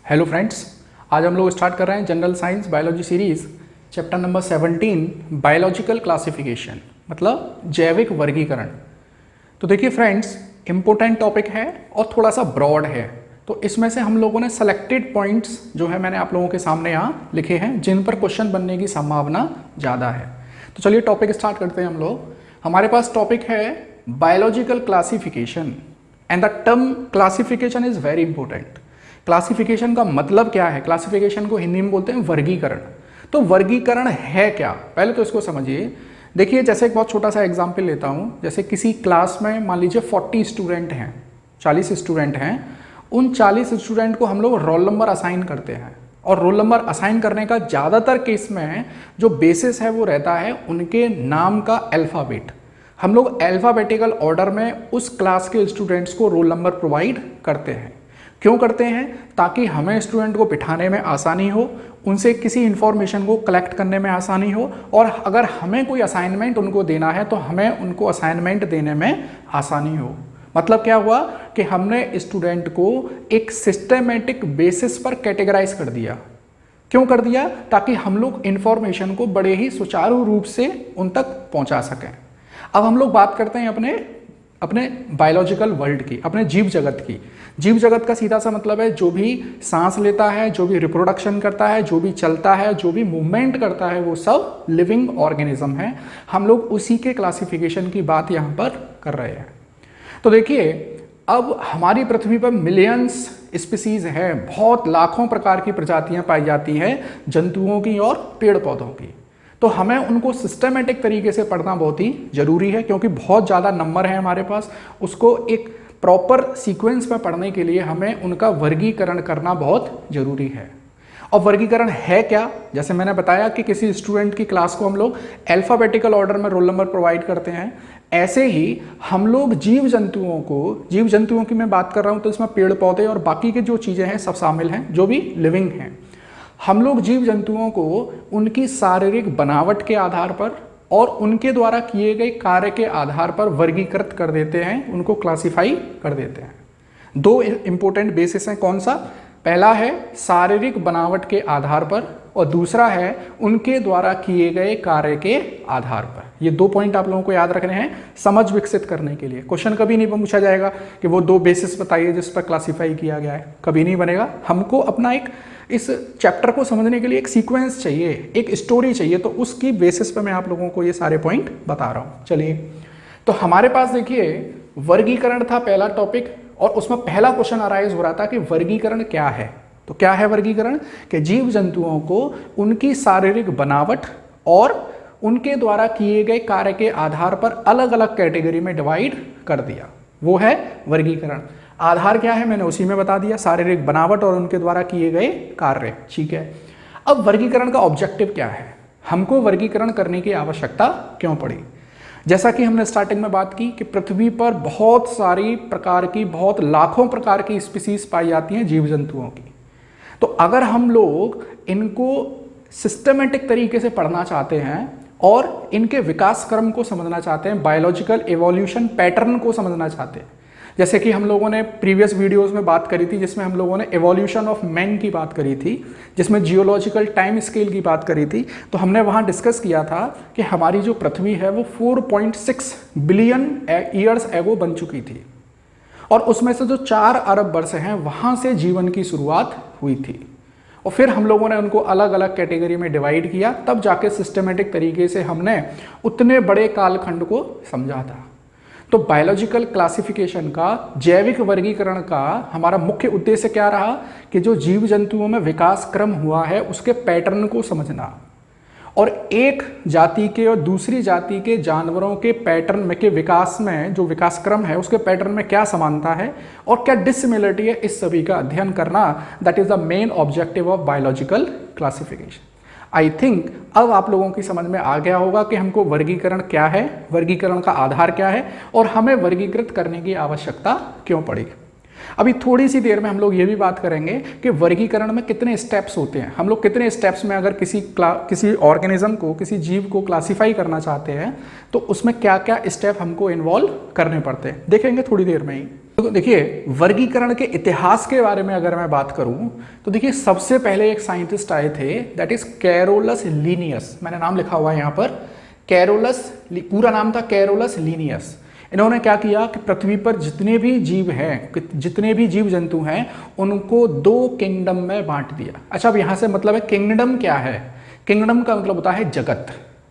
Hello friends, आज हम लोग स्टार्ट कर रहे हैं general science biology series chapter number 17 biological classification मतलब जैविक वर्गीकरण। तो देखिए फ्रेंड्स, इम्पोर्टेंट टॉपिक है और थोड़ा सा ब्रॉड है, तो इसमें से हम लोगों ने सेलेक्टेड पॉइंट्स जो है मैंने आप लोगों के सामने यहाँ लिखे हैं जिन पर क्वेश्चन बनने की संभावना ज़्यादा है। तो चलिए टॉपिक स्टार्ट करते हैं हम लोग। हमारे पास टॉपिक है biological classification and the term classification is very important. Classification का मतलब क्या है? क्लासिफिकेशन को हिंदी में बोलते हैं वर्गीकरण। तो वर्गीकरण है क्या, पहले तो इसको समझिए। देखिए, जैसे एक बहुत छोटा सा एग्जाम्पल लेता हूँ। जैसे किसी क्लास में मान लीजिए 40 स्टूडेंट हैं, 40 स्टूडेंट हैं। उन 40 स्टूडेंट को हम लोग रोल नंबर असाइन करते हैं, और रोल नंबर असाइन करने का ज़्यादातर केस में जो बेसिस है वो रहता है उनके नाम का अल्फ़ाबेट। हम लोग अल्फ़ाबेटिकल ऑर्डर में उस क्लास के स्टूडेंट्स को रोल नंबर प्रोवाइड करते हैं। क्यों करते हैं? ताकि हमें स्टूडेंट को बिठाने में आसानी हो, उनसे किसी इन्फॉर्मेशन को कलेक्ट करने में आसानी हो, और अगर हमें कोई असाइनमेंट उनको देना है तो हमें उनको असाइनमेंट देने में आसानी हो। मतलब क्या हुआ कि हमने स्टूडेंट को एक सिस्टमेटिक बेसिस पर कैटेगराइज कर दिया। क्यों कर दिया? ताकि हम लोग इन्फॉर्मेशन को बड़े ही सुचारू रूप से उन तक पहुंचा सकें। अब हम लोग बात करते हैं अपने बायोलॉजिकल वर्ल्ड की, अपने जीव जगत की। जीव जगत का सीधा सा मतलब है जो भी सांस लेता है, जो भी रिप्रोडक्शन करता है, जो भी चलता है, जो भी मूवमेंट करता है, वो सब लिविंग ऑर्गेनिज्म है। हम लोग उसी के क्लासिफिकेशन की बात यहाँ पर कर रहे हैं। तो देखिए, अब हमारी पृथ्वी पर मिलियंस स्पीसीज है, बहुत लाखों प्रकार की प्रजातियां पाई जाती हैं जंतुओं की और पेड़ पौधों की। तो हमें उनको सिस्टमेटिक तरीके से पढ़ना बहुत ही ज़रूरी है, क्योंकि बहुत ज़्यादा नंबर है हमारे पास। उसको एक प्रॉपर सीक्वेंस में पढ़ने के लिए हमें उनका वर्गीकरण करना बहुत ज़रूरी है। और वर्गीकरण है क्या? जैसे मैंने बताया कि किसी स्टूडेंट की क्लास को हम लोग अल्फ़ाबेटिकल ऑर्डर में रोल नंबर प्रोवाइड करते हैं। ऐसे ही हम लोग जीव जंतुओं की मैं बात कर रहा हूँ तो इसमें पेड़ पौधे और बाकी के जो चीज़ें हैं सब शामिल हैं जो भी लिविंग हैं। हम लोग जीव जंतुओं को उनकी शारीरिक बनावट के आधार पर और उनके द्वारा किए गए कार्य के आधार पर वर्गीकृत कर देते हैं, उनको क्लासिफाई कर देते हैं। दो इंपॉर्टेंट बेसिस हैं। कौन सा? पहला है शारीरिक बनावट के आधार पर, और दूसरा है उनके द्वारा किए गए कार्य के आधार पर। ये दो पॉइंट आप लोगों को याद रखने हैं समझ विकसित करने के लिए। क्वेश्चन कभी नहीं पूछा जाएगा कि वो दो बेसिस बताइए जिस पर क्लासिफाई किया गया है, कभी नहीं बनेगा। हमको अपना इस चैप्टर को समझने के लिए एक सीक्वेंस चाहिए, एक स्टोरी चाहिए, तो उसकी बेसिस पर मैं आप लोगों को ये सारे पॉइंट बता रहा हूँ। चलिए, तो हमारे पास देखिए वर्गीकरण था पहला टॉपिक, और उसमें पहला क्वेश्चन अराइज हो रहा था कि वर्गीकरण क्या है। तो क्या है वर्गीकरण? कि जीव जंतुओं को उनकी शारीरिक बनावट और उनके द्वारा किए गए कार्य के आधार पर अलग अलग कैटेगरी में डिवाइड कर दिया, वो है वर्गीकरण। आधार क्या है मैंने उसी में बता दिया, शारीरिक बनावट और उनके द्वारा किए गए कार्य। ठीक है, अब वर्गीकरण का ऑब्जेक्टिव क्या है? हमको वर्गीकरण करने की आवश्यकता क्यों पड़ी? जैसा कि हमने स्टार्टिंग में बात की कि पृथ्वी पर बहुत सारी प्रकार की, बहुत लाखों प्रकार की स्पीसीज पाई जाती हैं जीव जंतुओं की। तो अगर हम लोग इनको सिस्टमेटिक तरीके से पढ़ना चाहते हैं और इनके विकास क्रम को समझना चाहते हैं, बायोलॉजिकल एवोल्यूशन पैटर्न को समझना चाहते हैं, जैसे कि हम लोगों ने प्रीवियस वीडियोस में बात करी थी जिसमें हम लोगों ने एवोल्यूशन ऑफ मैन की बात करी थी, जिसमें जियोलॉजिकल टाइम स्केल की बात करी थी। तो हमने वहाँ डिस्कस किया था कि हमारी जो पृथ्वी है वो 4.6 बिलियन ईयर्स एगो बन चुकी थी, और उसमें से जो 4 अरब वर्ष हैं वहाँ से जीवन की शुरुआत हुई थी। और फिर हम लोगों ने उनको अलग अलग कैटेगरी में डिवाइड किया, तब जाके सिस्टमेटिक तरीके से हमने उतने बड़े कालखंड को समझा था। तो बायोलॉजिकल क्लासिफिकेशन का, जैविक वर्गीकरण का हमारा मुख्य उद्देश्य क्या रहा कि जो जीव जंतुओं में विकास क्रम हुआ है उसके पैटर्न को समझना, और एक जाति के और दूसरी जाति के जानवरों के पैटर्न में के विकास में जो विकास क्रम है उसके पैटर्न में क्या समानता है और क्या डिससिमिलरिटी है, इस सभी का अध्ययन करना। That is the main objective of biological classification. I think अब आप लोगों की समझ में आ गया होगा कि हमको वर्गीकरण क्या है, वर्गीकरण का आधार क्या है, और हमें वर्गीकृत करने की आवश्यकता क्यों पड़ी। अभी थोड़ी सी देर में हम लोग ये भी बात करेंगे कि वर्गीकरण में कितने स्टेप्स होते हैं। हम लोग कितने स्टेप्स में अगर किसी ऑर्गेनिज्म को, किसी जीव को क्लासीफाई करना चाहते हैं तो उसमें क्या क्या स्टेप हमको इन्वॉल्व करने पड़ते हैं, देखेंगे थोड़ी देर में ही। तो देखिए वर्गीकरण के इतिहास के बारे में अगर मैं बात करूं तो देखिए सबसे पहले एक साइंटिस्ट आए थे, दैट इज कैरोलस लीनियस। मैंने नाम लिखा हुआ है यहाँ पर, कैरोलस, पूरा नाम था कैरोलस लीनियस। इन्होंने क्या किया कि पृथ्वी पर जितने भी जीव हैं, जितने भी जीव जंतु हैं, उनको 2 किंगडम में बांट दिया। अच्छा, अब यहाँ से मतलब है किंगडम क्या है? किंगडम का मतलब होता है जगत,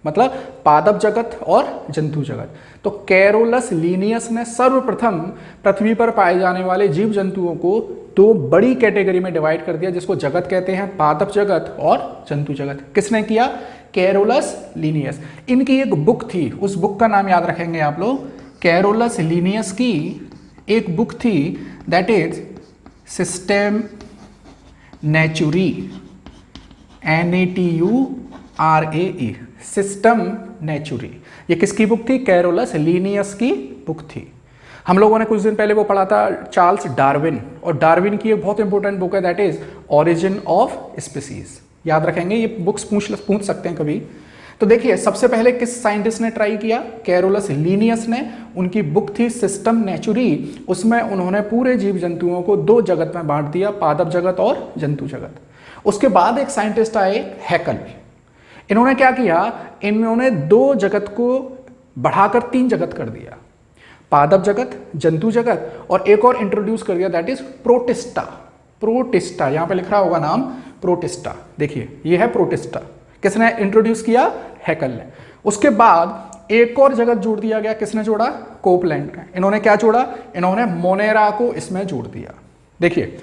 मतलब पादप जगत और जंतु जगत। तो कैरोलस लीनियस ने सर्वप्रथम पृथ्वी पर पाए जाने वाले जीव जंतुओं को 2 बड़ी कैटेगरी में डिवाइड कर दिया, जिसको जगत कहते हैं, पादप जगत और जंतु जगत। किसने किया? Carolus Linnaeus. इनकी एक बुक थी, उस बुक का नाम याद रखेंगे आप लोग। कैरोलस लीनियस की एक बुक थी, that is Systema Naturae, NATURAE, Systema Naturae. ये किसकी बुक थी? कैरोलस लीनियस की बुक थी। हम लोगों ने कुछ दिन पहले वो पढ़ा था चार्ल्स डार्विन, और डार्विन की एक बहुत इंपॉर्टेंट बुक है, that is origin of species. याद रखेंगे, ये बुक्स पूछ सकते हैं कभी। तो देखिए सबसे पहले किस साइंटिस्ट ने ट्राई किया? कैरोलस लीनियस ने। उनकी बुक थी सिस्टम नेचुरी, उसमें उन्होंने पूरे जीव जंतुओं को 2 जगत में बांट दिया, पादप जगत और जंतु जगत। उसके बाद एक साइंटिस्ट आए, हैकल। इन्होंने क्या किया? इन्होंने 2 जगत को बढ़ाकर 3 जगत कर दिया, पादप जगत, जंतु जगत, और एक और इंट्रोड्यूस कर दिया, दैट इज प्रोटिस्टा। प्रोटिस्टा, यहां पे लिख रहा होगा नाम प्रोटिस्टा। देखिए ये है प्रोटिस्टा। किसने इंट्रोड्यूस किया? हैकल ने। उसके बाद एक और जगत जोड़ दिया गया, किसने जोड़ा? कोपलैंड ने। इन्होंने क्या जोड़ा? इन्होंने मोनेरा को इसमें जोड़ दिया। देखिए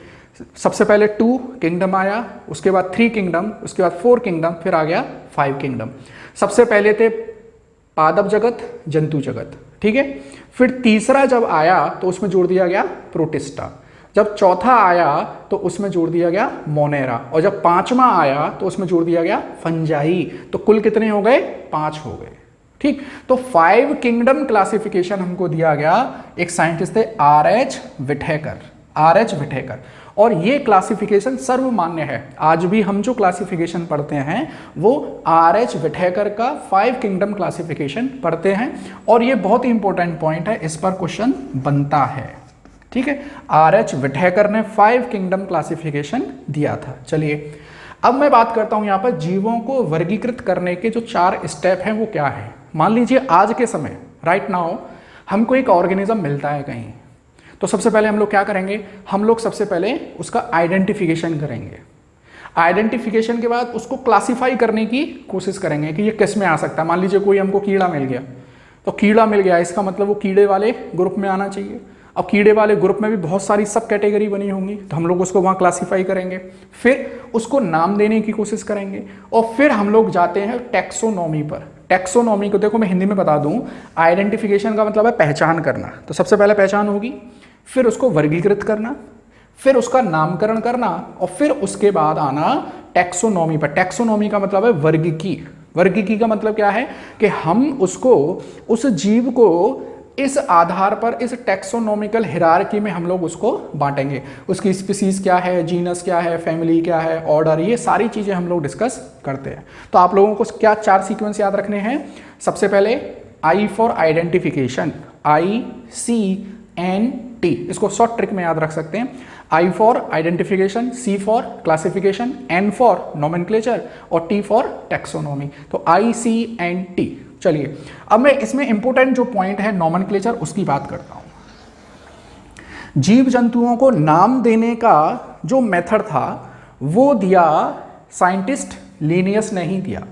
सबसे पहले 2 किंगडम आया, उसके बाद 3 किंगडम, उसके बाद 4 किंगडम, फिर आ गया 5 किंगडम। सबसे पहले थे पादप जगत, जंतु जगत, ठीक है। फिर तीसरा जब आया तो उसमें जोड़ दिया गया प्रोटिस्टा। जब चौथा आया तो उसमें जोड़ दिया गया मोनेरा, और जब 5वां आया तो उसमें जोड़ दिया गया फंजाई। तो कुल कितने हो गए? 5 हो गए, ठीक। तो 5 किंगडम क्लासिफिकेशन हमको दिया गया, एक साइंटिस्ट थे R.H. Whittaker, R.H. विटेकर। और ये क्लासिफिकेशन सर्वमान्य है। आज भी हम जो क्लासिफिकेशन पढ़ते हैं वो R.H. विटेकर का 5 किंगडम क्लासिफिकेशन पढ़ते हैं, और ये बहुत ही इंपॉर्टेंट पॉइंट है, इस पर क्वेश्चन बनता है, ठीक है। R.H. विटेकर ने 5 किंगडम क्लासिफिकेशन दिया था। चलिए अब मैं बात करता हूं यहां पर जीवों को वर्गीकृत करने के जो 4 स्टेप हैं वो क्या है। मान लीजिए आज के समय, राइट नाउ, हमको एक ऑर्गेनिज्म मिलता है कहीं, तो सबसे पहले हम लोग क्या करेंगे? हम लोग सबसे पहले उसका आइडेंटिफिकेशन करेंगे। आइडेंटिफिकेशन के बाद उसको क्लासिफाई करने की कोशिश करेंगे कि ये किस में आ सकता है। मान लीजिए कोई हमको कीड़ा मिल गया, तो कीड़ा मिल गया इसका मतलब वो कीड़े वाले ग्रुप में आना चाहिए। अब कीड़े वाले ग्रुप में भी बहुत सारी सब कैटेगरी बनी होंगी, तो हम लोग उसको वहाँ क्लासीफाई करेंगे, फिर उसको नाम देने की कोशिश करेंगे, और फिर हम लोग जाते हैं टैक्सोनॉमी पर। टैक्सोनॉमी को देखो मैं हिंदी में बता दूं, आइडेंटिफिकेशन का मतलब है पहचान करना। तो सबसे पहले पहचान होगी, फिर उसको वर्गीकृत करना, फिर उसका नामकरण करना, और फिर उसके बाद आना टैक्सोनॉमी पर। टैक्सोनॉमी का मतलब है वर्गीकी। वर्गीकी का मतलब क्या है कि हम उसको, उस जीव को इस आधार पर, इस टैक्सोनॉमिकल हिरार्की में हम लोग उसको बांटेंगे। उसकी स्पीसीज क्या है, जीनस क्या है, फैमिली क्या है, ऑर्डर, ये सारी चीजें हम लोग डिस्कस करते हैं। तो आप लोगों को क्या 4 सीक्वेंस याद रखने हैं? सबसे पहले I फॉर आइडेंटिफिकेशन, ICNT, इसको शॉर्ट ट्रिक में याद रख सकते हैं। I for identification, C for classification, N for nomenclature, और T फॉर टैक्सोनॉमी। तो ICNT। चलिए अब मैं इसमें इंपॉर्टेंट जो पॉइंट है नोमेनक्लेचर, उसकी बात करता हूं। जीव जंतुओं को नाम देने का जो मेथड था वो दिया साइंटिस्ट लीनियस ने ही दिया,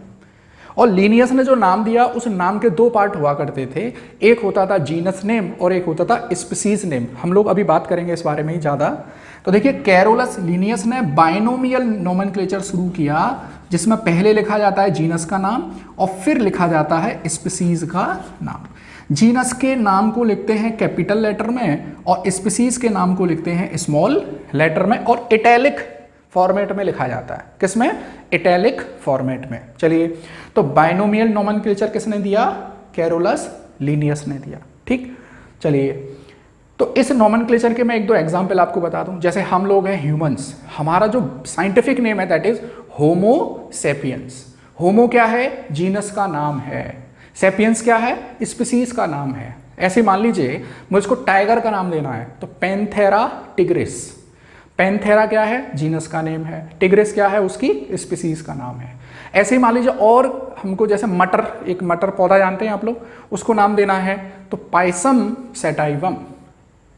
और लीनियस ने जो नाम दिया उस नाम के 2 पार्ट हुआ करते थे। एक होता था जीनस नेम और एक होता था स्पीसीज नेम। हम लोग अभी बात करेंगे इस बारे में ही ज़्यादा। तो देखिए कैरोलस लीनियस ने बाइनोमियल नोमेनक्लेचर शुरू किया, जिसमें पहले लिखा जाता है जीनस का नाम और फिर लिखा जाता है स्पीसीज का नाम। जीनस के नाम को लिखते हैं कैपिटल लेटर में और स्पीसीज के नाम को लिखते हैं स्मॉल लेटर में, और इटैलिक फॉर्मेट में लिखा जाता है। किसमें? इटैलिक फॉर्मेट में। चलिए तो बाइनोमियल नोमेनक्लेचर किसने दिया? कैरोलस लीनियस ने दिया, ठीक। चलिए तो इस नोमेनक्लेचर के मैं 1-2 एग्जाम्पल आपको बता दूं। जैसे हम लोग हैं ह्यूमंस, हमारा जो साइंटिफिक नेम है दैट इज होमो सेपियंस। होमो क्या है? जीनस का नाम है। सेपियंस क्या है? स्पीसीज का नाम है। ऐसे मान लीजिए मुझको टाइगर का नाम देना है तो पैंथेरा टिग्रिस। पैंथेरा क्या है, जीनस का नेम है, टिग्रिस क्या है, उसकी स्पीसीज का नाम है। ऐसे ही मान लीजिए और हमको जैसे मटर, एक मटर पौधा जानते हैं आप लोग, उसको नाम देना है तो पाइसम सेटाइवम।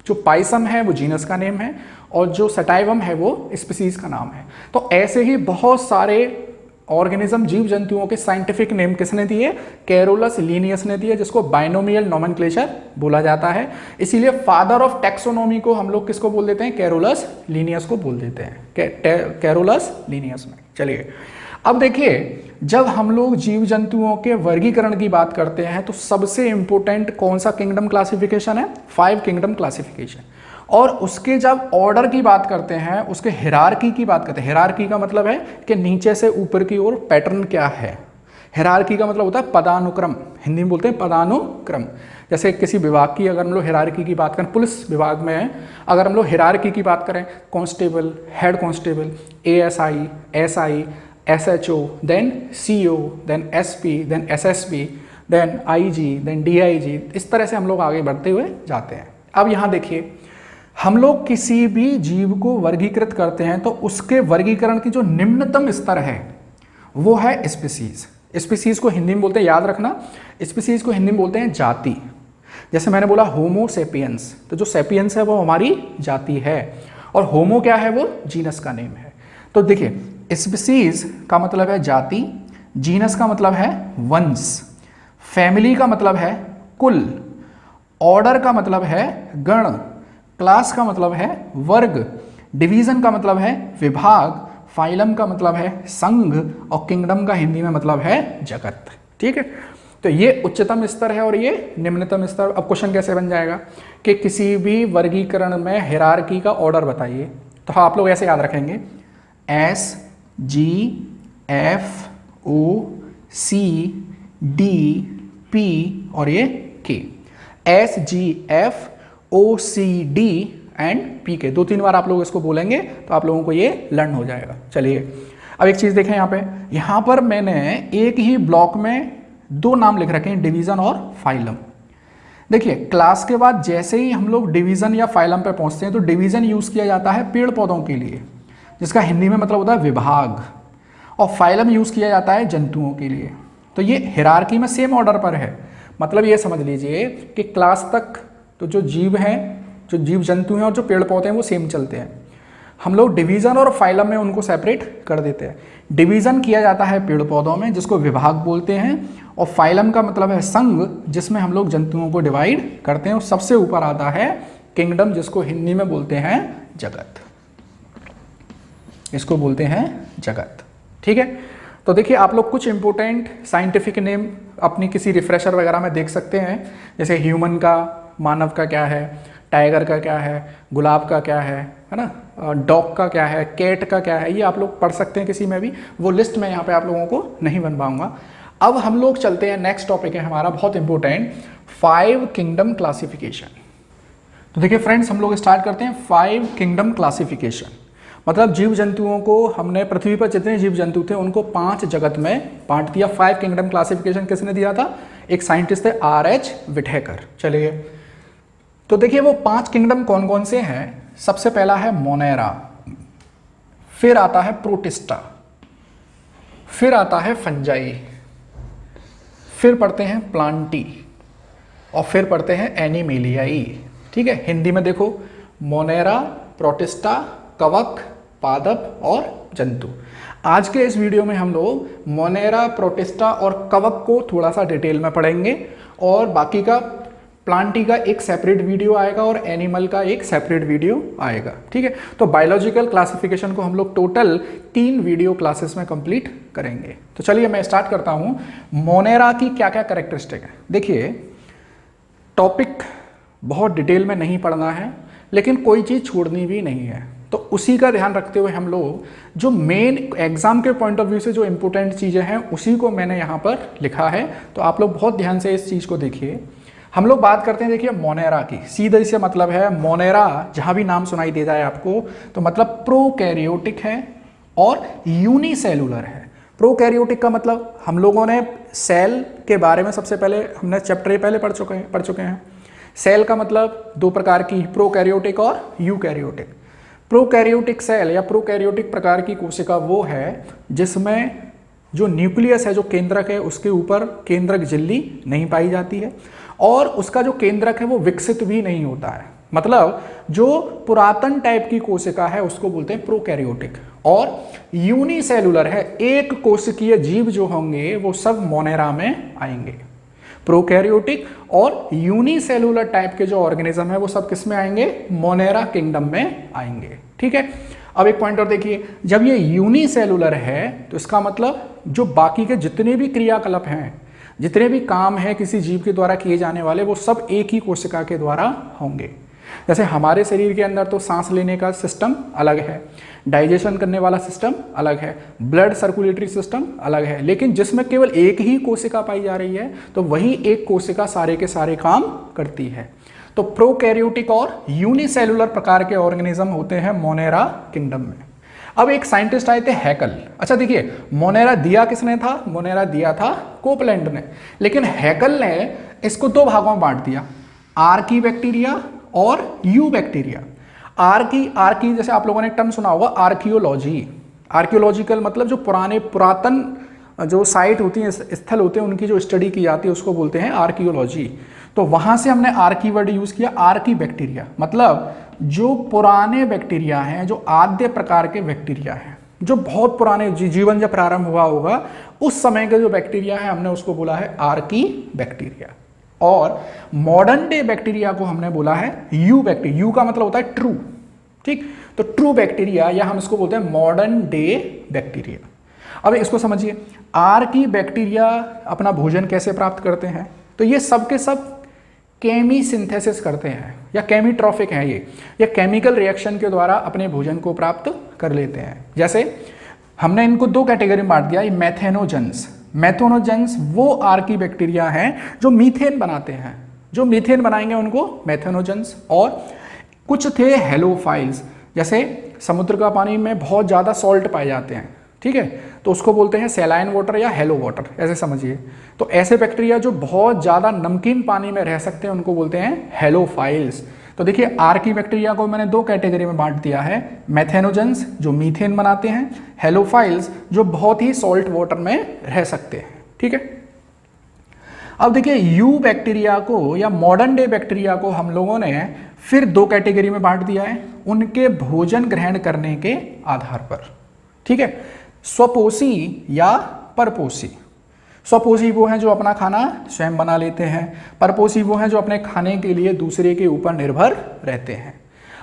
जो पाइसम है वो जीनस का नेम है और जो सेटाइवम है वो स्पीसीज का नाम है। तो ऐसे ही बहुत सारे ऑर्गेनिज्म, जीव जंतुओं के साइंटिफिक नेम किसने दिए, कैरोलस लीनियस ने दिए, जिसको बाइनोमियल नोमेनक्लेचर बोला जाता है। इसीलिए फादर ऑफ टैक्सोनॉमी को हम लोग किसको बोल देते हैं, कैरोलस लीनियस को बोल देते हैं, कैरोलस लीनियस में। चलिए अब देखिए, जब हम लोग जीव जंतुओं के वर्गीकरण की बात करते हैं तो सबसे इंपॉर्टेंट कौन सा किंगडम क्लासिफिकेशन है, 5 किंगडम क्लासिफिकेशन। और उसके जब ऑर्डर की बात करते हैं, उसके हिरार्की की बात करते हैं। हिरार्की का मतलब है कि नीचे से ऊपर की ओर पैटर्न क्या है। हिरार्की का मतलब होता है पदानुक्रम, हिंदी में बोलते हैं पदानुक्रम। जैसे किसी विभाग की अगर हम लोग हिरार्की की बात करें, पुलिस विभाग में है, अगर हम लोग हिरार्की की बात करें, constable, head constable, ASI, SI, SHO, then CO, then SP, then SSB, then IG, then DIG, इस तरह से हम लोग आगे बढ़ते हुए जाते हैं। अब यहाँ देखिए, हम लोग किसी भी जीव को वर्गीकृत करते हैं तो उसके वर्गीकरण की जो निम्नतम स्तर है वो है स्पीसीज। स्पीसीज को हिंदी में बोलते हैं, याद रखना, स्पीसीज को हिंदी में बोलते हैं जाति। जैसे मैंने बोला होमो सेपियंस, तो जो सेपियंस है वो हमारी जाति है, और होमो क्या है, वो जीनस का नेम है। तो देखिए, स्पीसीज का मतलब है जाति, जीनस का मतलब है वंश, फैमिली का मतलब है कुल, ऑर्डर का मतलब है गण, क्लास का मतलब है वर्ग, डिवीजन का मतलब है विभाग, फाइलम का मतलब है संघ, और किंगडम का हिंदी में मतलब है जगत। ठीक है, तो ये उच्चतम स्तर है और ये निम्नतम स्तर। अब क्वेश्चन कैसे बन जाएगा कि किसी भी वर्गीकरण में हिरार्की का ऑर्डर बताइए, तो आप लोग ऐसे याद रखेंगे, SGFOCD P और ये K, SGFOCD एंड PK, 2-3 बार आप लोग इसको बोलेंगे तो आप लोगों को ये लर्न हो जाएगा। चलिए अब एक चीज़ देखें, यहाँ पर मैंने एक ही ब्लॉक में 2 नाम लिख रखे हैं, डिवीज़न और फाइलम। देखिए, क्लास के बाद जैसे ही हम लोग डिवीज़न या फाइलम पे पहुँचते हैं तो डिवीज़न यूज़ किया जाता है पेड़ पौधों के लिए, जिसका हिंदी में मतलब होता है विभाग, और फाइलम यूज़ किया जाता है जंतुओं के लिए। तो ये हिरार्की में सेम ऑर्डर पर है। मतलब ये समझ लीजिए कि क्लास तक तो जो जीव हैं, जो जीव जंतु हैं और जो पेड़ पौधे हैं वो सेम चलते हैं। हम लोग डिवीज़न और फाइलम में उनको सेपरेट कर देते हैं। डिवीज़न किया जाता है पेड़ पौधों में, जिसको विभाग बोलते हैं, और फाइलम का मतलब है संघ, जिसमें हम लोग जंतुओं को डिवाइड करते हैं, और सबसे ऊपर आता है किंगडम, जिसको हिंदी में बोलते हैं जगत, इसको बोलते हैं जगत। ठीक है, तो देखिए आप लोग कुछ इंपॉर्टेंट साइंटिफिक नेम अपनी किसी रिफ्रेशर वगैरह में देख सकते हैं, जैसे ह्यूमन का, मानव का क्या है, टाइगर का क्या है, गुलाब का क्या है ना, डॉग का क्या है, कैट का क्या है, ये आप लोग पढ़ सकते हैं किसी में भी। वो लिस्ट मैं यहाँ पे आप लोगों को नहीं बन पाऊंगा। अब हम लोग चलते हैं, नेक्स्ट टॉपिक है हमारा बहुत इंपॉर्टेंट, 5 किंगडम क्लासिफिकेशन। तो देखिए फ्रेंड्स, हम लोग स्टार्ट करते हैं 5 किंगडम क्लासिफिकेशन। मतलब जीव जंतुओं को हमने पृथ्वी पर जितने जीव जंतु थे उनको 5 जगत में बांट दिया। 5 किंगडम क्लासिफिकेशन किसने दिया था, एक साइंटिस्ट थे R.H. विटेकर। चलिए तो देखिए वो 5 किंगडम कौन कौन से हैं। सबसे पहला है मोनेरा, फिर आता है प्रोटिस्टा, फिर आता है फंजाई, फिर पढ़ते हैं प्लांटी, और फिर पढ़ते हैं एनिमेलियाई। ठीक है, हिंदी में देखो, मोनेरा, प्रोटिस्टा, कवक, पादप और जंतु। आज के इस वीडियो में हम लोग मोनेरा, प्रोटिस्टा और कवक को थोड़ा सा डिटेल में पढ़ेंगे, और बाकी का प्लांटी का एक सेपरेट वीडियो आएगा और एनिमल का एक सेपरेट वीडियो आएगा। ठीक है, तो बायोलॉजिकल क्लासिफिकेशन को हम लोग टोटल 3 वीडियो क्लासेस में कंप्लीट करेंगे। तो चलिए मैं स्टार्ट करता हूं। मोनेरा की क्या क्या कैरेक्टरिस्टिक है। देखिए, टॉपिक बहुत डिटेल में नहीं पढ़ना है, लेकिन कोई चीज़ छोड़नी भी नहीं है, तो उसी का ध्यान रखते हुए हम लोग जो मेन एग्जाम के पॉइंट ऑफ व्यू से जो इंपॉर्टेंट चीज़ें हैं उसी को मैंने यहाँ पर लिखा है। तो आप लोग बहुत ध्यान से इस चीज़ को देखिए। हम लोग बात करते हैं, देखिए मोनेरा की, सीधे से मतलब है मोनेरा, जहाँ भी नाम सुनाई दे जाए आपको तो मतलब प्रोकैरियोटिक है और यूनिसेलुलर है। प्रोकैरियोटिक का मतलब हम लोगों ने सेल के बारे में सबसे पहले हमने चैप्टर पहले पढ़ चुके हैं। सेल का मतलब दो प्रकार की, प्रोकैरियोटिक और यूकैरियोटिक। प्रोकैरियोटिक सेल या प्रोकैरियोटिक प्रकार की कोशिका वो है जिसमें जो न्यूक्लियस है, जो केंद्रक है, उसके ऊपर केंद्रक झिल्ली नहीं पाई जाती है और उसका जो केंद्रक है वो विकसित भी नहीं होता है। मतलब जो पुरातन टाइप की कोशिका है उसको बोलते हैं प्रोकैरियोटिक। और यूनिसेलुलर है, एक कोशिकीय जीव जो होंगे वो सब मोनेरा में आएंगे। प्रोकैरियोटिक और यूनिसेलुलर टाइप के जो ऑर्गेनिज्म है वो सब किस में आएंगे? मोनेरा किंगडम में आएंगे। ठीक है, अब एक पॉइंट और देखिए, जब ये यूनिसेलुलर है तो इसका मतलब जो बाकी के जितने भी क्रियाकलाप हैं, जितने भी काम हैं किसी जीव के द्वारा किए जाने वाले, वो सब एक ही कोशिका के द्वारा होंगे। जैसे हमारे शरीर के अंदर तो सांस लेने का सिस्टम अलग है, डाइजेशन करने वाला सिस्टम अलग है, ब्लड सर्कुलेटरी सिस्टम अलग है, लेकिन जिसमें केवल एक ही कोशिका पाई जा रही है तो वही एक कोशिका सारे के सारे काम करती है। तो प्रोकैरियोटिक और यूनिसेलुलर प्रकार के ऑर्गेनिज्म होते हैं मोनेरा किंगडम में। अब एक साइंटिस्ट आए थे हैकल। अच्छा देखिए, मोनेरा दिया किसने था? मोनेरा दिया था कोपलैंड ने, लेकिन हैकल ने इसको दो भागों में बांट दिया, आर्की बैक्टीरिया और यू बैक्टीरिया। आर्की जैसे आप लोगों ने टर्म सुना होगा आर्कियोलॉजी। आर्कियोलॉजिकल मतलब जो पुरातन जो साइट होती हैं, स्थल होते हैं, उनकी जो स्टडी की जाती है उसको बोलते हैं आर्कियोलॉजी। तो वहां से हमने आर्की वर्ड यूज किया। आर्की बैक्टीरिया मतलब जो पुराने बैक्टीरिया हैं, जो आद्य प्रकार के बैक्टीरिया हैं, जो बहुत पुराने जीवन जब प्रारंभ हुआ होगा उस समय के जो बैक्टीरिया है, हमने उसको बोला है आर्की बैक्टीरिया। और मॉडर्न डे बैक्टीरिया को हमने बोला है यू बैक्टीरिया। यू का मतलब होता है ट्रू, ठीक, तो ट्रू बैक्टीरिया या हम इसको बोलते हैं मॉडर्न डे बैक्टीरिया। अब इसको समझिए, आर्की बैक्टीरिया अपना भोजन कैसे प्राप्त करते हैं? तो ये सब के सब केमी सिंथेसिस करते हैं या केमीट्रॉफिक हैं, ये केमिकल रिएक्शन के द्वारा अपने भोजन को प्राप्त कर लेते हैं। जैसे हमने इनको दो कैटेगरी में बांट दिया, ये मैथेनोजेंस। मैथेनोजेंस वो आर्की बैक्टीरिया हैं जो मीथेन बनाते हैं, जो मीथेन बनाएंगे उनको मैथेनोजेंस। और कुछ थे हेलोफाइल्स, जैसे समुद्र का पानी में बहुत ज़्यादा सॉल्ट पाए जाते हैं, ठीक है, तो उसको बोलते हैं सैलाइन वाटर या हेलो वाटर, ऐसे समझिए। तो ऐसे बैक्टीरिया जो बहुत ज़्यादा नमकीन पानी में रह सकते हैं उनको बोलते हैं हेलोफाइल्स। तो देखिए, आर्की बैक्टीरिया को मैंने दो कैटेगरी में बांट दिया है, मैथेनोजेंस जो मीथेन बनाते हैं, हेलोफाइल्स जो बहुत ही सॉल्ट वाटर में रह सकते हैं। ठीक है, अब देखिए यू बैक्टीरिया को या मॉडर्न डे बैक्टीरिया को हम लोगों ने फिर दो कैटेगरी में बांट दिया है, उनके भोजन ग्रहण करने के आधार पर। ठीक है, स्वपोषी या परपोषी। स्वपोषी वो हैं जो अपना खाना स्वयं बना लेते हैं, परपोषी वो हैं जो अपने खाने के लिए दूसरे के ऊपर निर्भर रहते हैं।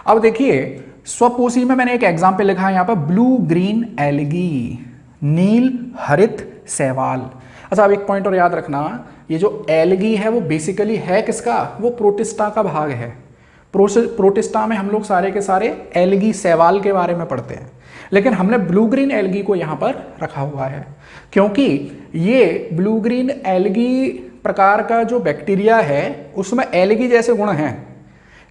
अब देखिए, स्वपोषी में मैंने एक एग्जाम्पल लिखा है यहाँ पर, ब्लू ग्रीन एल्गी, नील हरित शैवाल। अच्छा, अब एक पॉइंट और याद रखना, ये जो एल्गी है वो बेसिकली है किसका? वो प्रोटिस्टा का भाग है। प्रोटिस्टा में हम लोग सारे के सारे एल्गी शैवाल के बारे में पढ़ते हैं, लेकिन हमने ब्लू ग्रीन एल्गी को यहाँ पर रखा हुआ है क्योंकि ये ब्लू ग्रीन एल्गी प्रकार का जो बैक्टीरिया है उसमें एल्गी जैसे गुण हैं,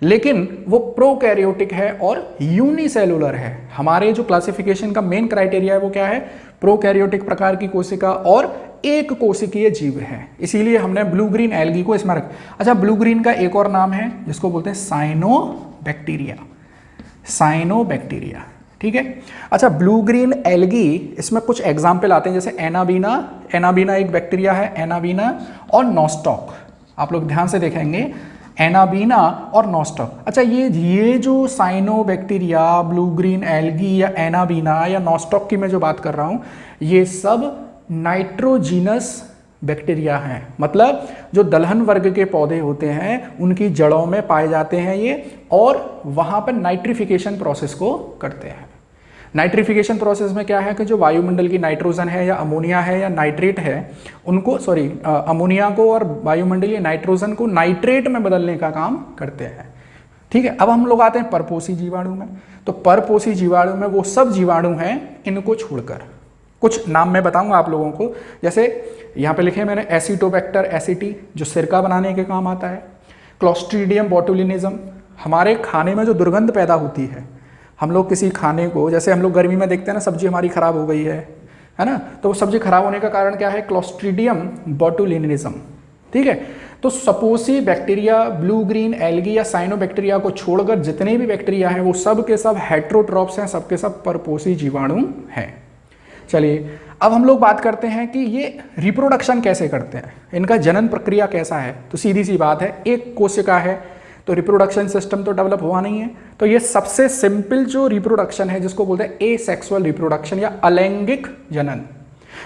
लेकिन वो प्रोकैरियोटिक है और यूनिसेलुलर है। हमारे जो क्लासिफिकेशन का मेन क्राइटेरिया है वो क्या है? प्रोकैरियोटिक प्रकार की कोशिका और एक कोशिकीय जीव है, इसीलिए हमने ब्लू ग्रीन एल्गी को इसमें रखा। अच्छा, ब्लू ग्रीन का एक और नाम है जिसको बोलते हैं साइनोबैक्टीरिया। साइनोबैक्टीरिया, ठीक है। अच्छा, ब्लू ग्रीन एल्गी, इसमें कुछ एग्जाम्पल आते हैं, जैसे एनाबीना। एनाबीना एक बैक्टीरिया है, एनाबीना और नॉस्टॉक। आप लोग ध्यान से देखेंगे, एनाबीना और नॉस्टॉक। अच्छा, ये जो साइनोबैक्टीरिया, ब्लू ग्रीन एल्गी या एनाबीना या नॉस्टॉक की मैं जो बात कर रहा हूँ, ये सब नाइट्रोजीनस बैक्टीरिया हैं। मतलब जो दलहन वर्ग के पौधे होते हैं उनकी जड़ों में पाए जाते हैं ये, और वहाँ पर नाइट्रिफिकेशन प्रोसेस को करते हैं। नाइट्रिफिकेशन प्रोसेस में क्या है कि जो वायुमंडल की नाइट्रोजन है या अमोनिया है या नाइट्रेट है, उनको अमोनिया को और वायुमंडलीय नाइट्रोजन को नाइट्रेट में बदलने का काम करते हैं। ठीक है, अब हम लोग आते हैं परपोषी जीवाणु में। तो परपोषी जीवाणु में वो सब जीवाणु हैं इनको छोड़कर, कुछ नाम मैं बताऊंगा आप लोगों को। जैसे यहाँ पे लिखे मैंने, एसिटोबैक्टर एसिटी जो सिरका बनाने के काम आता है, क्लोस्ट्रीडियम बोटुलिनिज्म हमारे खाने में जो दुर्गंध पैदा होती है, हम लोग किसी खाने को, जैसे हम लोग गर्मी में देखते हैं ना, सब्जी हमारी खराब हो गई है ना, तो वो सब्जी खराब होने का कारण क्या है? क्लोस्ट्रीडियम बोटुलिनिज्म। ठीक है, तो सपोसी बैक्टीरिया, ब्लू ग्रीन एल्गी या साइनोबैक्टीरिया को छोड़कर जितने भी बैक्टीरिया हैं वो सब के सब हेट्रोट्रॉप्स हैं, सबके सब परपोषी जीवाणु हैं। चलिए अब हम लोग बात करते हैं कि ये रिप्रोडक्शन कैसे करते हैं, इनका जनन प्रक्रिया कैसा है। तो सीधी सी बात है, एक कोशिका है तो रिप्रोडक्शन सिस्टम तो डेवलप हुआ नहीं है। तो ये सबसे सिंपल जो रिप्रोडक्शन है जिसको बोलते हैं एसेक्सुअल रिप्रोडक्शन या अलैंगिक जनन।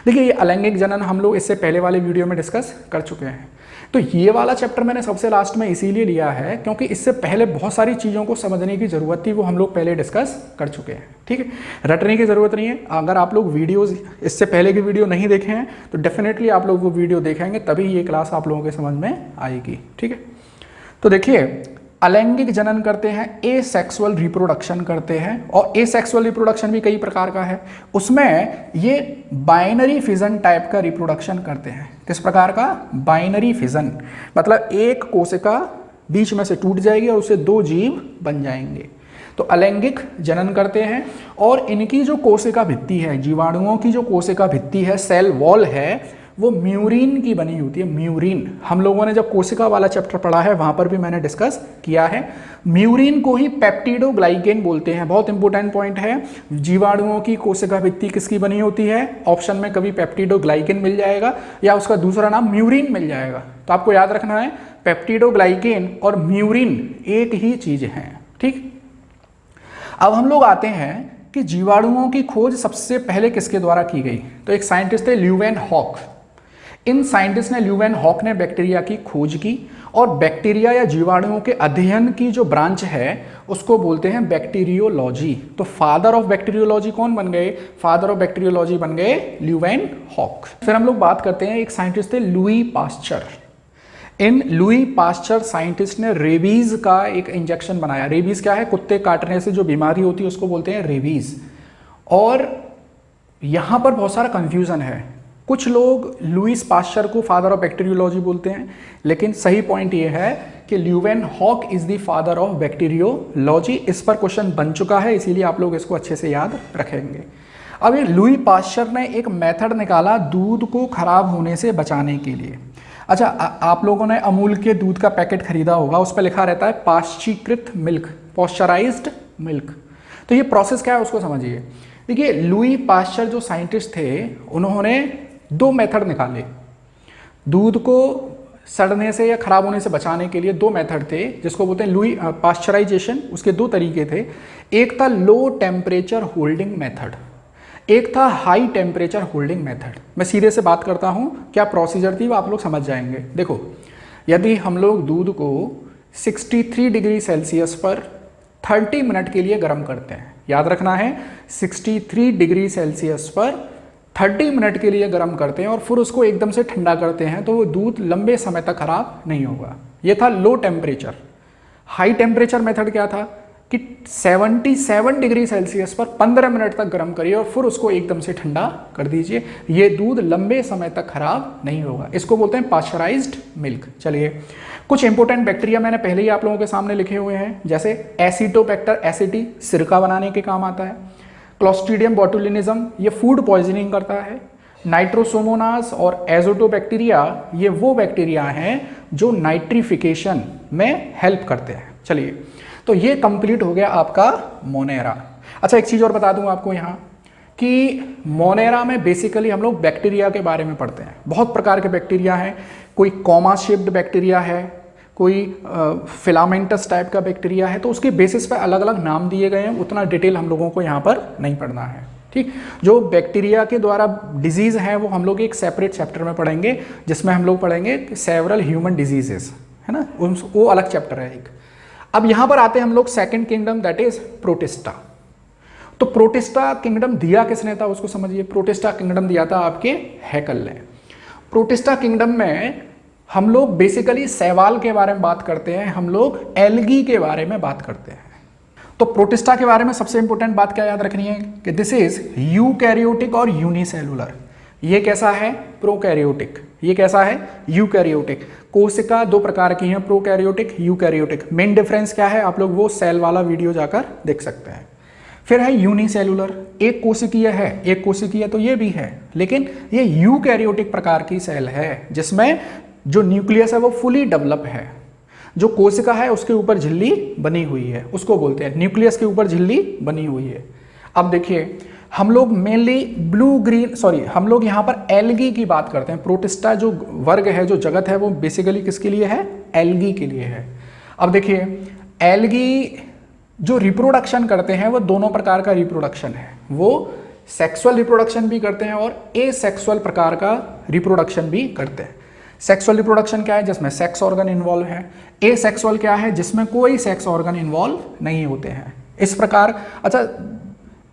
देखिए ये अलैंगिक जनन हम लोग इससे पहले वाले वीडियो में डिस्कस कर चुके हैं। तो ये वाला चैप्टर मैंने सबसे लास्ट में इसीलिए लिया है क्योंकि इससे पहले बहुत सारी चीज़ों को समझने की ज़रूरत थी, वो हम लोग पहले डिस्कस कर चुके हैं। ठीक है, रटने की ज़रूरत नहीं है। अगर आप लोग वीडियोज़ इससे पहले की वीडियो नहीं देखे हैं तो डेफिनेटली आप लोग वो वीडियो देखेंगे, तभी ये क्लास आप लोगों के समझ में आएगी। ठीक है, तो देखिए अलैंगिक जनन करते हैं, एसेक्सुअल रिप्रोडक्शन करते हैं, और एसेक्सुअल रिप्रोडक्शन भी कई प्रकार का है। उसमें ये बाइनरी फिजन टाइप का रिप्रोडक्शन करते हैं। किस प्रकार का? बाइनरी फिजन, मतलब एक कोशिका बीच में से टूट जाएगी और उससे दो जीव बन जाएंगे। तो अलैंगिक जनन करते हैं, और इनकी जो कोशिका भित्ति है, जीवाणुओं की जो कोशिका भित्ति है, सेल वॉल है, वो म्यूरिन की बनी होती है। म्यूरिन हम लोगों ने जब कोशिका वाला चैप्टर पढ़ा है वहां पर भी मैंने डिस्कस किया है। म्यूरिन को ही पेप्टिडोग्लाइकेन बोलते हैं। बहुत इंपॉर्टेंट पॉइंट है, जीवाणुओं की कोशिका भित्ति किसकी बनी होती है? ऑप्शन में कभी पेप्टिडोग्लाइकेन मिल जाएगा या उसका दूसरा नाम म्यूरिन मिल जाएगा। तो आपको याद रखना है पेप्टिडोग्लाइकेन और म्यूरिन एक ही चीज है। ठीक, अब हम लोग आते हैं कि जीवाणुओं की खोज सबसे पहले किसके द्वारा की गई। तो एक साइंटिस्ट थे ल्यूवेनहॉक। इन साइंटिस्ट ने ल्यूवेनहॉक ने बैक्टीरिया की खोज की, और बैक्टीरिया या जीवाणुओं के अध्ययन की जो ब्रांच है उसको बोलते हैं बैक्टीरियोलॉजी। तो फादर ऑफ बैक्टीरियोलॉजी कौन बन गए? फादर ऑफ बैक्टीरियोलॉजी बन गए ल्यूवेनहॉक। फिर हम लोग बात करते हैं, एक साइंटिस्ट थे लुई पास्चर। इन लुई पास्चर साइंटिस्ट ने रेबीज का एक इंजेक्शन बनाया। रेबीज क्या है? कुत्ते काटने से जो बीमारी होती है उसको बोलते हैं रेबीज। और यहां पर बहुत सारा कंफ्यूजन है। कुछ लोग लुईस पास्चर को फादर ऑफ बैक्टीरियोलॉजी बोलते हैं, लेकिन सही पॉइंट ये है कि Leeuwenhoek is the father of bacteriology. इस पर क्वेश्चन बन चुका है, इसीलिए आप लोग इसको अच्छे से याद रखेंगे। अब ये लुई पास्चर ने एक मेथड निकाला दूध को खराब होने से बचाने के लिए। अच्छा, आप लोगों ने अमूल के दूध का पैकेट खरीदा होगा, उस पर लिखा रहता है पाश्चीकृत मिल्क, पॉस्चराइज्ड मिल्क। तो ये प्रोसेस क्या है उसको समझिए। देखिए लुई पास्चर जो साइंटिस्ट थे उन्होंने दो मेथड निकाले दूध को सड़ने से या खराब होने से बचाने के लिए। दो मेथड थे जिसको बोलते हैं लुई पास्चराइजेशन। उसके दो तरीके थे, एक था लो टेम्परेचर होल्डिंग मेथड, एक था हाई टेम्परेचर होल्डिंग मेथड। मैं सीधे से बात करता हूं, क्या प्रोसीजर थी वो आप लोग समझ जाएंगे। देखो, यदि हम लोग दूध को 63 डिग्री सेल्सियस पर 30 मिनट के लिए गर्म करते हैं, याद रखना है 63 डिग्री सेल्सियस पर 30 मिनट के लिए गर्म करते हैं और फिर उसको एकदम से ठंडा करते हैं, तो वो दूध लंबे समय तक खराब नहीं होगा। ये था low temperature. High temperature method क्या था कि 77 डिग्री सेल्सियस पर 15 मिनट तक गर्म करिए और फिर उसको एकदम से ठंडा कर दीजिए, ये दूध लंबे समय तक खराब नहीं होगा। इसको बोलते हैं पास्चराइज्ड मिल्क। चलिए, कुछ इंपॉर्टेंट बैक्टीरिया मैंने पहले ही आप लोगों के सामने लिखे हुए हैं, जैसे एसिटोबैक्टर एसिटी सिरका बनाने के काम आता है। क्लोस्ट्रीडियम बोटुलिनिज्म ये फूड पॉइजनिंग करता है। नाइट्रोसोमोनास और एजोटोबैक्टीरिया ये वो बैक्टीरिया हैं जो नाइट्रिफिकेशन में हेल्प करते हैं। चलिए, तो ये कंप्लीट हो गया आपका मोनेरा। अच्छा, एक चीज़ और बता दूं आपको यहाँ कि मोनेरा में बेसिकली हम लोग बैक्टीरिया के बारे में पढ़ते हैं। बहुत प्रकार के बैक्टीरिया हैं, कोई कॉमा शेप्ड बैक्टीरिया है, कोई फिलामेंटस टाइप का बैक्टीरिया है, तो उसके बेसिस पे अलग अलग नाम दिए गए हैं। उतना डिटेल हम लोगों को यहाँ पर नहीं पढ़ना है। ठीक, जो बैक्टीरिया के द्वारा डिजीज़ है वो हम लोग एक सेपरेट चैप्टर में पढ़ेंगे, जिसमें हम लोग पढ़ेंगे सेवरल ह्यूमन डिजीजेस, है ना, वो अलग चैप्टर है एक। अब यहाँ पर आते हैं हम लोग second kingdom, that is protista. तो प्रोटिस्टा किंगडम दिया किसने था उसको समझिए। प्रोटिस्टा किंगडम दिया था आपके हैकल ने। प्रोटिस्टा किंगडम में हम लोग बेसिकली शैवाल के बारे में बात करते हैं, हम लोग एल्गी के बारे में बात करते हैं। तो प्रोटिस्टा के बारे में सबसे इंपॉर्टेंट बात क्या याद रखनी है कि दिस इज यूकैरियोटिक और यूनिसेलुलर। ये कैसा है? प्रोकैरियोटिक। ये कैसा है? यूकैरियोटिक। कोशिका दो प्रकार की हैं, प्रोकैरियोटिक, यूकैरियोटिक। मेन डिफरेंस क्या है आप लोग वो सेल वाला वीडियो जाकर देख सकते हैं। फिर है यूनिसेलुलर, एक कोशिकीय है, एक कोशिकीय तो ये भी है, लेकिन ये यूकैरियोटिक प्रकार की सेल है जिसमें जो न्यूक्लियस है वो फुली डेवलप है, जो कोशिका है उसके ऊपर झिल्ली बनी हुई है, उसको बोलते हैं न्यूक्लियस के ऊपर झिल्ली बनी हुई है। अब देखिए हम लोग मेनली हम लोग यहाँ पर एल्गी की बात करते हैं। प्रोटिस्टा जो वर्ग है, जो जगत है, वो बेसिकली किसके लिए है? एल्गी के लिए है। अब देखिए एल्गी जो रिप्रोडक्शन करते हैं वो दोनों प्रकार का रिप्रोडक्शन है। वो सेक्सुअल रिप्रोडक्शन भी करते हैं और एसेक्सुअल प्रकार का रिप्रोडक्शन भी करते हैं। सेक्सुअल रिप्रोडक्शन क्या है? जिसमें सेक्स ऑर्गन इन्वॉल्व है। एसेक्सुअल क्या है? जिसमें कोई सेक्स ऑर्गन इन्वॉल्व नहीं होते हैं। इस प्रकार अच्छा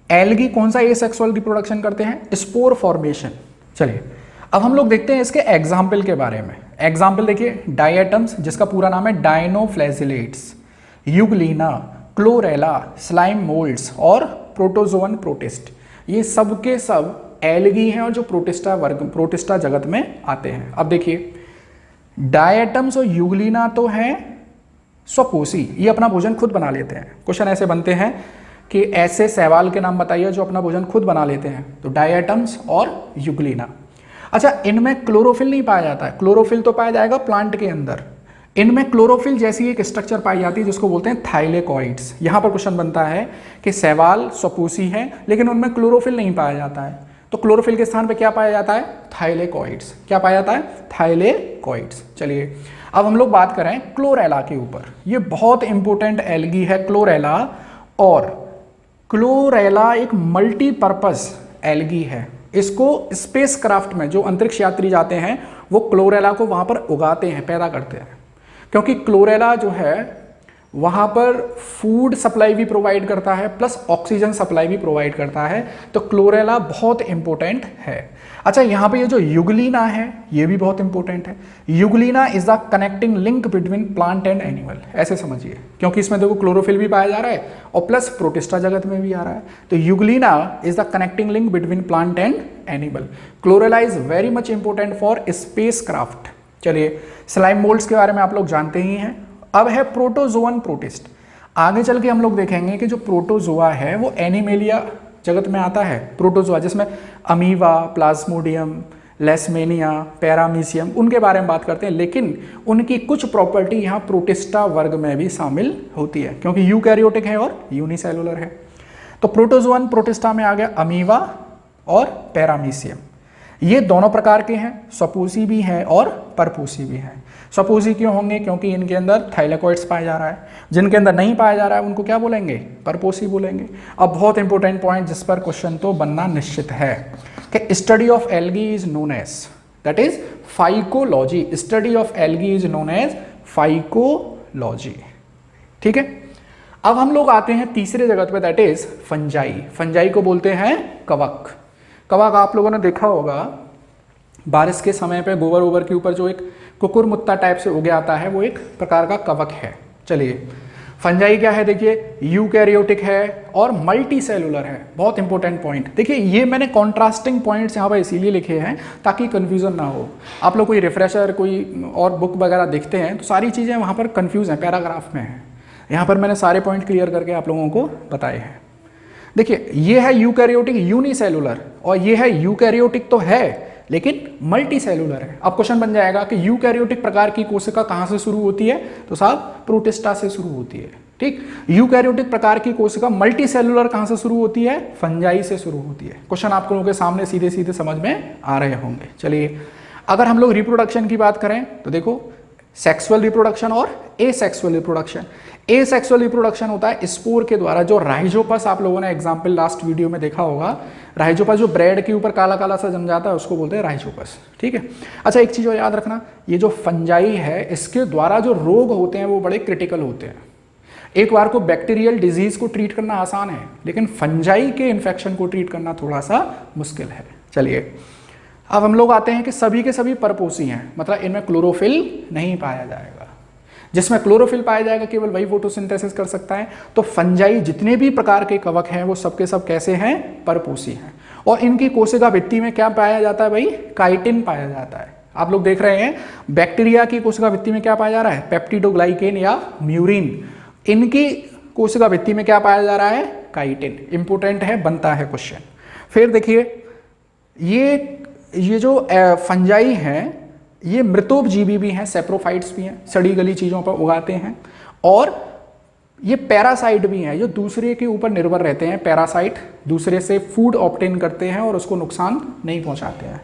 एल्गी कौन सा एसेक्सुअल रिप्रोडक्शन करते हैं? Spore formation. चलिए अब हम लोग देखते हैं इसके एग्जाम्पल के बारे में। एग्जाम्पल देखिए, डायटम्स जिसका पूरा नाम है dinoflagellates, Euglena, chlorella, slime moulds और प्रोटोजोअन प्रोटिस्ट, ये सब के सब एल्गी हैं और जो प्रोटिस्टा जगत में आते हैं। अब देखिए डायटम्स और यूग्लिना तो हैं स्वपोषी, ये अपना भोजन खुद बना लेते हैं। क्वेश्चन ऐसे बनते हैं कि ऐसे शैवाल के नाम बताइए जो अपना भोजन खुद बना लेते हैं, तो डायटम्स और यूग्लिना। अच्छा इनमें क्लोरोफिल नहीं पाया जाता है, क्लोरोफिल तो पाया जाएगा प्लांट के अंदर। इनमें क्लोरोफिल जैसी एक स्ट्रक्चर पाई जाती है जिसको बोलते हैं थाइलेकॉइड्स। यहाँ पर क्वेश्चन बनता है कि शैवाल स्वपोषी है लेकिन उनमें क्लोरोफिल नहीं पाया जाता है, तो क्लोरोफिल के स्थान पे क्या पाया जाता है? थाइलेकॉइड्स। क्या पाया जाता है? थाइलेकॉइड्स। चलिए अब हम लोग बात करें क्लोरेला के ऊपर। ये बहुत इंपॉर्टेंट एल्गी है क्लोरेला, और क्लोरेला एक मल्टीपर्पस एल्गी है। इसको स्पेसक्राफ्ट में जो अंतरिक्ष यात्री जाते हैं वो क्लोरेला को वहाँ पर उगाते हैं, पैदा करते हैं, क्योंकि क्लोरेला जो है वहाँ पर फूड सप्लाई भी प्रोवाइड करता है प्लस ऑक्सीजन सप्लाई भी प्रोवाइड करता है, तो क्लोरेला बहुत इंपॉर्टेंट है। अच्छा यहाँ पे ये जो यूग्लिना है ये भी बहुत इंपॉर्टेंट है। Euglena is the connecting link between plant and animal, ऐसे समझिए, क्योंकि इसमें देखो क्लोरोफिल भी पाया जा रहा है और प्लस प्रोटिस्टा जगत में भी आ रहा है, तो Euglena is the connecting link between plant and animal. Chlorella is very much important for space craft. चलिए स्लाइम मोल्ड्स के बारे में आप लोग जानते ही हैं। अब है प्रोटोजोअन प्रोटिस्ट। आगे चल के हम लोग देखेंगे कि जो प्रोटोजोआ है वो एनिमेलिया जगत में आता है। प्रोटोजोआ जिसमें अमीवा, प्लाज्मोडियम, लेशमेनिया, पैरामीशियम, उनके बारे में बात करते हैं, लेकिन उनकी कुछ प्रॉपर्टी यहाँ प्रोटिस्टा वर्ग में भी शामिल होती है क्योंकि यूकैरियोटिक है और यूनिसेलुलर है। तो प्रोटोजोअन प्रोटिस्टा में आ गया अमीवा और पैरामीशियम। ये दोनों प्रकार के हैं, स्वपोषी भी हैं और परपोषी भी हैं। स्वपोषी क्यों होंगे? क्योंकि इनके अंदर थाइलेकॉइड्स पाया जा रहा है। जिनके अंदर नहीं पाया जा रहा है उनको क्या बोलेंगे? परपोषी बोलेंगे। अब बहुत इंपॉर्टेंट पॉइंट जिस पर क्वेश्चन तो बनना निश्चित है कि study of algae is known as, that is phycology. Study of algae is known as phycology. ठीक है, अब हम लोग आते हैं तीसरे जगत पे, दैट इज फंजाई। फंजाई को बोलते हैं कवक। कवक आप लोगों ने देखा होगा बारिश के समय पे गोबर ओबर के ऊपर जो एक कुकुरमुत्ता टाइप से उगे आता है, वो एक प्रकार का कवक है। चलिए फंजाई क्या है? देखिए यूकैरियोटिक है और मल्टी सेलुलर है। बहुत इंपॉर्टेंट पॉइंट देखिए, ये मैंने कॉन्ट्रास्टिंग पॉइंट्स यहाँ पर इसीलिए लिखे हैं ताकि कन्फ्यूजन ना हो। आप लोग कोई रिफ्रेशर कोई और बुक वगैरह देखते हैं तो सारी चीज़ें वहाँ पर कन्फ्यूज हैं, पैराग्राफ में है। यहाँ पर मैंने सारे पॉइंट क्लियर करके आप लोगों को बताए हैं। देखिए ये है यूकैरियोटिक यूनिसेलुलर और ये है यूकैरियोटिक तो है लेकिन मल्टी सेलुलर है। अब क्वेश्चन बन जाएगा कि यूकैरियोटिक प्रकार की कोशिका कहाँ से शुरू होती है? तो साहब प्रोटिस्टा से शुरू होती है। ठीक, यूकैरियोटिक प्रकार की कोशिका मल्टी सेलुलर कहाँ से शुरू होती है? फंजाई से शुरू होती है। क्वेश्चन आप लोगों के सामने सीधे सीधे समझ में आ रहे होंगे। चलिए अगर हम लोग रिप्रोडक्शन की बात करें तो देखो सेक्सुअल रिप्रोडक्शन और एसेक्सुअल रिप्रोडक्शन। एसेक्सुअल रिप्रोडक्शन होता है स्पोर के द्वारा। जो राइजोपस आप लोगों ने एग्जाम्पल लास्ट वीडियो में देखा होगा, राइजोपस जो ब्रेड के ऊपर काला काला सा जम जाता है उसको बोलते हैं राइजोपस। ठीक है, अच्छा एक चीज़ और याद रखना, ये जो फंजाई है इसके द्वारा जो रोग होते हैं वो बड़े क्रिटिकल होते हैं। एक बार को बैक्टीरियल डिजीज को ट्रीट करना आसान है लेकिन फंजाई के इन्फेक्शन को ट्रीट करना थोड़ा सा मुश्किल है। चलिए अब हम लोग आते हैं कि सभी के सभी परपोषी हैं, मतलब इनमें क्लोरोफिल नहीं पाया जाएगा। जिसमें क्लोरोफिल पाया जाएगा केवल वही फोटोसिंथेसिस कर सकता है। तो फंजाई जितने भी प्रकार के कवक हैं वो सबके सब कैसे हैं? परपोषी हैं। और इनकी कोशिका भित्ति में क्या पाया जाता है भाई? काइटिन पाया जाता है। आप लोग देख रहे हैं बैक्टीरिया की कोशिका भित्ति में क्या पाया जा रहा है? पेप्टिडोग्लाइकेन या म्यूरिन। इनकी कोशिका भित्ति में क्या पाया जा रहा है? काइटिन। इंपोर्टेंट है, बनता है क्वेश्चन। फिर देखिए ये जो फंजाई हैं ये मृतोपजीवी भी हैं, सेप्रोफाइट्स भी हैं, सड़ी गली चीज़ों पर उगाते हैं, और ये पैरासाइट भी हैं जो दूसरे के ऊपर निर्भर रहते हैं। पैरासाइट दूसरे से फूड ऑब्टेन करते हैं और उसको नुकसान नहीं पहुंचाते हैं।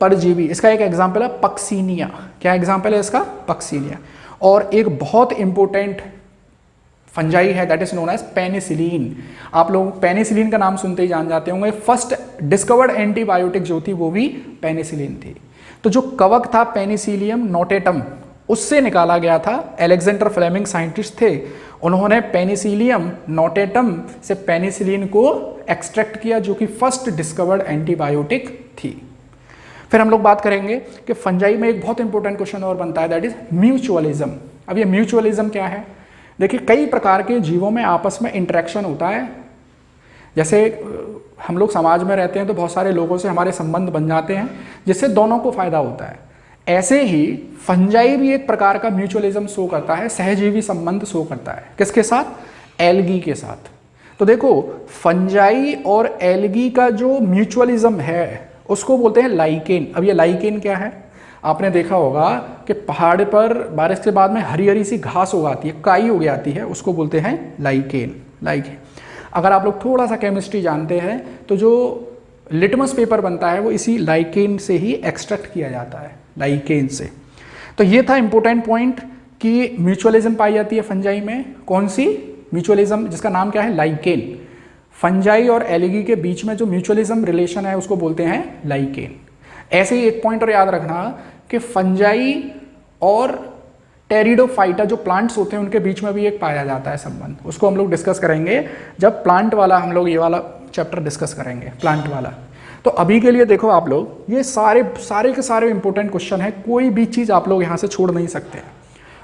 परजीवी, इसका एक एग्जाम्पल है पक्सीनिया। क्या एग्जाम्पल है इसका? पक्सीनिया। और एक बहुत इंपॉर्टेंट फंजाई है that is known as penicillin. आप लोग पेनिसिलिन का नाम सुनते ही जान जाते होंगे। फर्स्ट डिस्कवर्ड एंटीबायोटिक जो थी वो भी पेनिसिलिन थी। तो जो कवक था पेनिसिलियम नोटेटम, उससे निकाला गया था। अलेक्जेंडर फ्लेमिंग साइंटिस्ट थे, उन्होंने पेनिसिलियम नोटेटम से पेनिसिलिन को एक्सट्रैक्ट किया जो कि फर्स्ट डिस्कवर्ड एंटीबायोटिक थी। फिर हम लोग बात करेंगे कि फंजाई में एक बहुत इंपॉर्टेंट क्वेश्चन और बनता है दैट इज म्यूचुअलिज्म। अब ये म्यूचुअलिज्म क्या है? देखिए, कई प्रकार के जीवों में आपस में इंटरेक्शन होता है। जैसे हम लोग समाज में रहते हैं तो बहुत सारे लोगों से हमारे संबंध बन जाते हैं जिससे दोनों को फायदा होता है। ऐसे ही फंजाई भी एक प्रकार का म्यूचुअलिज्म शो करता है, सहजीवी संबंध शो करता है। किसके साथ? एल्गी के साथ। तो देखो, फंजाई और एल्गी का जो म्यूचुअलिज्म है उसको बोलते हैं लाइकेन। अब ये लाइकेन क्या है? आपने देखा होगा कि पहाड़ पर बारिश के बाद में हरी हरी सी घास उगाती है, काई उग जाती है, उसको बोलते हैं लाइकेन। लाइकेन। अगर आप लोग थोड़ा सा केमिस्ट्री जानते हैं तो जो लिटमस पेपर बनता है वो इसी लाइकेन से ही एक्सट्रैक्ट किया जाता है, लाइकेन से। तो ये था इंपॉर्टेंट पॉइंट कि म्यूचुअलिज्म पाई जाती है फंजाई में। कौन सी म्यूचुअलिज्म? जिसका नाम क्या है? लाइकेन। फंजाई और एल्गी के बीच में जो म्यूचुअलिज्म रिलेशन है उसको बोलते हैं लाइकेन। ऐसे ही एक पॉइंट और याद रखना कि फंजाई और टेरिडोफाइटा जो प्लांट्स होते हैं उनके बीच में भी एक पाया जाता है संबंध। उसको हम लोग डिस्कस करेंगे जब प्लांट वाला हम लोग ये वाला चैप्टर डिस्कस करेंगे, प्लांट वाला। तो अभी के लिए देखो आप लोग, ये सारे के सारे इंपॉर्टेंट क्वेश्चन है, कोई भी चीज़ आप लोग यहाँ से छोड़ नहीं सकते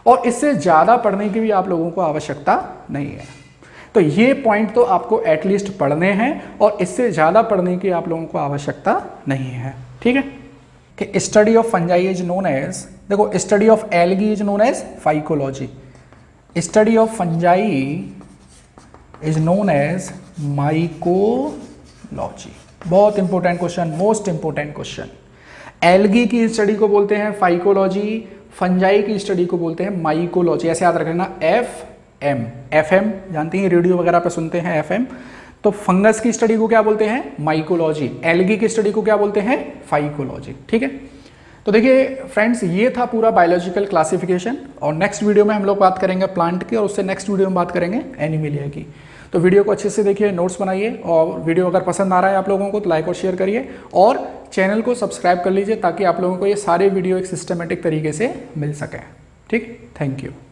और इससे ज़्यादा पढ़ने की भी आप लोगों को आवश्यकता नहीं है। तो ये पॉइंट तो आपको एटलीस्ट पढ़ने हैं और इससे ज़्यादा पढ़ने की आप लोगों को आवश्यकता नहीं है। ठीक है? कि study of fungi is known as, देखो study of algae is known as phycology, study of fungi is known as mycology. बहुत important question, most important question. Algae की स्टडी को बोलते हैं फाइकोलॉजी, फंजाई की स्टडी को बोलते हैं माइकोलॉजी। ऐसे याद रखना, FM जानती हैं, रेडियो वगैरह पे सुनते हैं FM। तो फंगस की स्टडी को क्या बोलते हैं? माइकोलॉजी। एल्गी की स्टडी को क्या बोलते हैं? फाइकोलॉजी। ठीक है? तो देखिए फ्रेंड्स, ये था पूरा बायोलॉजिकल क्लासिफिकेशन और नेक्स्ट वीडियो में हम लोग बात करेंगे प्लांट की और उससे नेक्स्ट वीडियो में बात करेंगे एनिमलिया की। तो वीडियो को अच्छे से देखिए, नोट्स बनाइए और वीडियो अगर पसंद आ रहा है आप लोगों को तो लाइक और शेयर करिए और चैनल को सब्सक्राइब कर लीजिए ताकि आप लोगों को ये सारे वीडियो एक सिस्टमेटिक तरीके से मिल सकें। ठीक, थैंक यू।